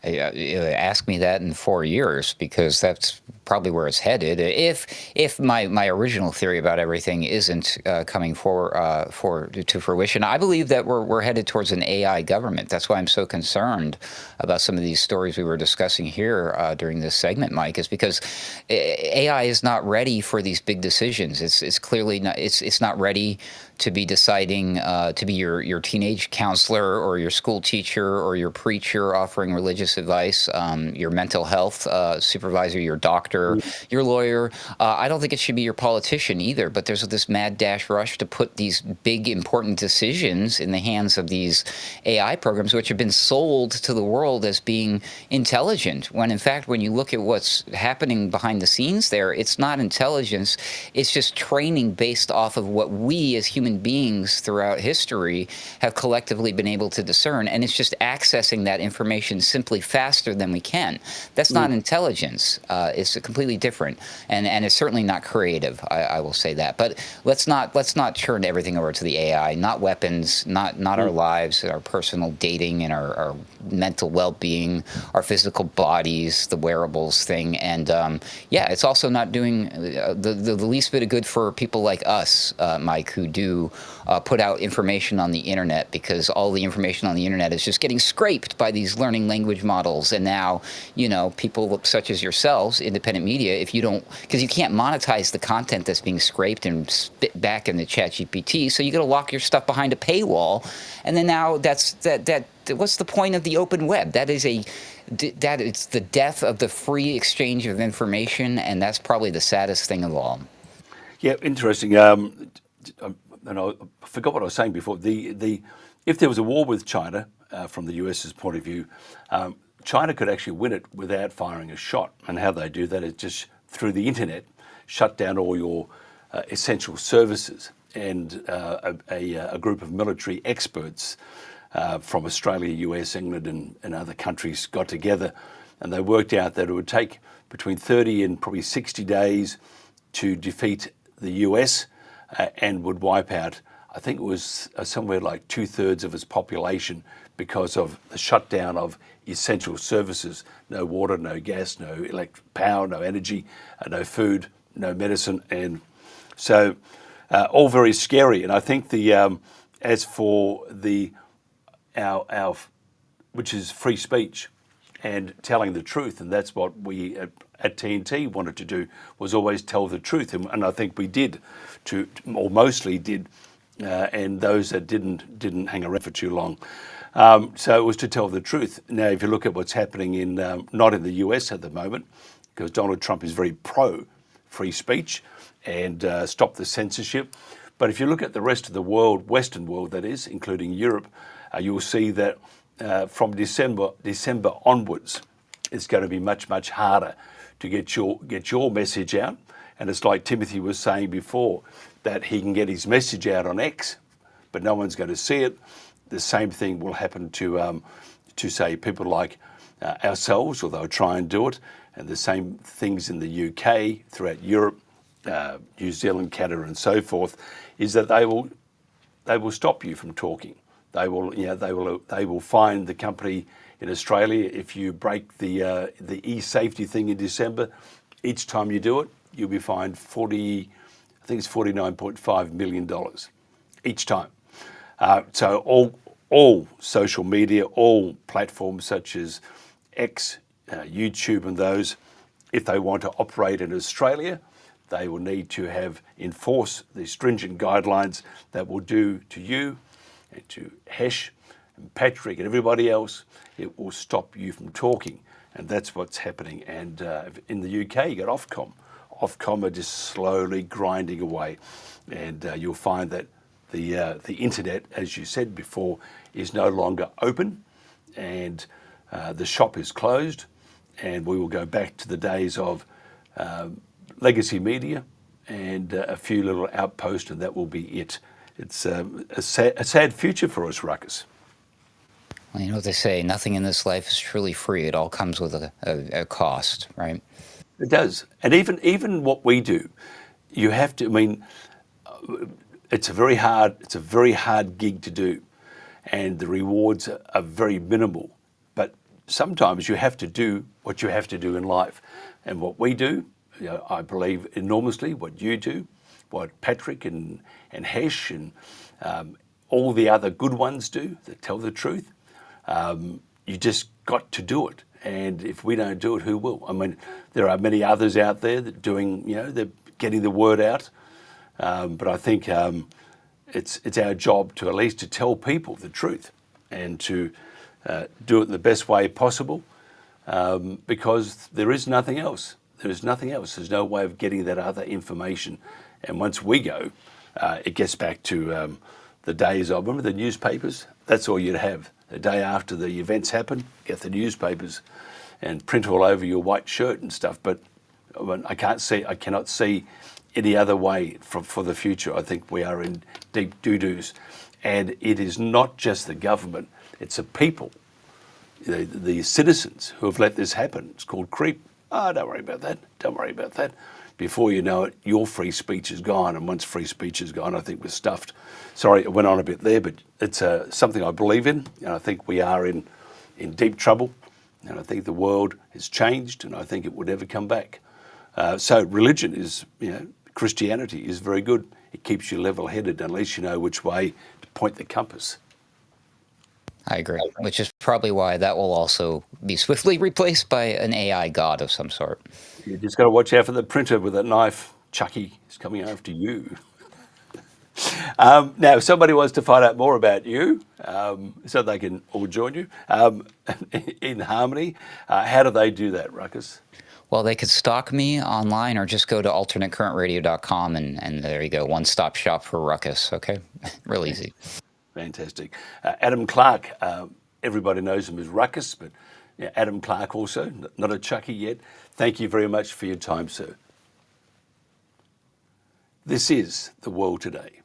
Ask me that in 4 years, because that's probably where it's headed. If my original theory about everything isn't coming to fruition, I believe that we're headed towards an AI government. That's why I'm so concerned about some of these stories we were discussing here during this segment, Mike, is because AI is not ready for these big decisions. It's clearly not. It's not ready to be deciding to be your teenage counselor or your school teacher or your preacher offering religious advice, your mental health supervisor, your doctor, doctor, your lawyer. I don't think it should be your politician either, but there's this mad dash rush to put these big, important decisions in the hands of these AI programs, which have been sold to the world as being intelligent, when in fact, when you look at what's happening behind the scenes there, it's not intelligence, it's just training based off of what we as human beings throughout history have collectively been able to discern, and it's just accessing that information simply faster than we can. That's not intelligence. It's completely different, and it's certainly not creative. I will say that. But let's not turn everything over to the AI. Not weapons. Not our lives, our personal dating, and our mental well-being, our physical bodies, the wearables thing, and yeah, it's also not doing the least bit of good for people like us, Mike, who do put out information on the internet, because all the information on the internet is just getting scraped by these learning language models. And now, you know, people such as yourselves, independent media, if you don't, because you can't monetize the content that's being scraped and spit back into ChatGPT, so you got to lock your stuff behind a paywall. And then now that's what's the point of the open web? That is the death of the free exchange of information, and that's probably the saddest thing of all. Yeah, interesting. And I forgot what I was saying before. If there was a war with China, from the US's point of view, China could actually win it without firing a shot. And how they do that is just through the internet, shut down all your essential services. And a group of military experts from Australia, US, England, and other countries got together, and they worked out that it would take between 30 and probably 60 days to defeat the US, and would wipe out, I think it was somewhere like 2/3 of its population, because of the shutdown of essential services. No water, no gas, no electric power, no energy, no food, no medicine. And so all very scary. And I think as for our which is free speech and telling the truth, and that's what we at TNT wanted to do, was always tell the truth, and I think we did, or mostly did, and those that didn't hang around for too long. So it was to tell the truth. Now, if you look at what's happening in not in the US at the moment, because Donald Trump is very pro free speech and stop the censorship, but if you look at the rest of the world, Western world that is, including Europe, you'll see that from December onwards, it's going to be much, much harder to get your message out. And it's like Timothy was saying before, that he can get his message out on X, but no one's going to see it. The same thing will happen to say people like ourselves, or they'll try and do it. And the same things in the UK, throughout Europe, New Zealand, Canada, and so forth, is that they will stop you from talking. They will fine the company in Australia if you break the e-safety thing in December. Each time you do it, you'll be fined $49.5 million each time. So all social media, all platforms such as X, YouTube, and those, if they want to operate in Australia, they will need to enforce the stringent guidelines that will do to you and to Hesh and Patrick and everybody else. It will stop you from talking, and that's what's happening. And in the UK, you got Ofcom. Ofcom are just slowly grinding away, and you'll find that the internet, as you said before, is no longer open, and the shop is closed, and we will go back to the days of legacy media and a few little outposts, and that will be it. It's a sad future for us, Ruckus. Well, you know what they say, nothing in this life is truly free. It all comes with a cost, right? It does. And even what we do, you have to, I mean, it's a very hard gig to do, and the rewards are very minimal. But sometimes you have to do what you have to do in life. And what we do, you know, I believe enormously, what you do, what Patrick and Hesh and all the other good ones do that tell the truth. You just got to do it. And if we don't do it, who will? I mean, there are many others out there that doing, you know, they're getting the word out. But I think it's our job to at least to tell people the truth and to do it in the best way possible, because there is nothing else. There is nothing else. There's no way of getting that other information. And once we go, it gets back to the days of, remember the newspapers? That's all you'd have. The day after the events happen, get the newspapers and print all over your white shirt and stuff. But I cannot see any other way for the future. I think we are in deep doo-doos. And it is not just the government, it's the people, the citizens who have let this happen. It's called creep. Oh, don't worry about that. Don't worry about that. Before you know it, your free speech is gone. And once free speech is gone, I think we're stuffed. Sorry, I went on a bit there, but it's something I believe in. And I think we are in deep trouble. And I think the world has changed, and I think it will never come back. So religion is, Christianity is very good. It keeps you level-headed unless you know which way to point the compass. I agree, which is probably why that will also be swiftly replaced by an AI god of some sort. You just got to watch out for the printer with that knife. Chucky is coming after you. Now, if somebody wants to find out more about you, so they can all join you in harmony, how do they do that, Ruckus? Well, they could stalk me online or just go to alternatecurrentradio.com and there you go, one-stop shop for Ruckus, okay? Real easy. Fantastic. Adam Clark, everybody knows him as Ruckus, but Adam Clark also, not a Chucky yet. Thank you very much for your time, sir. This is The World Today.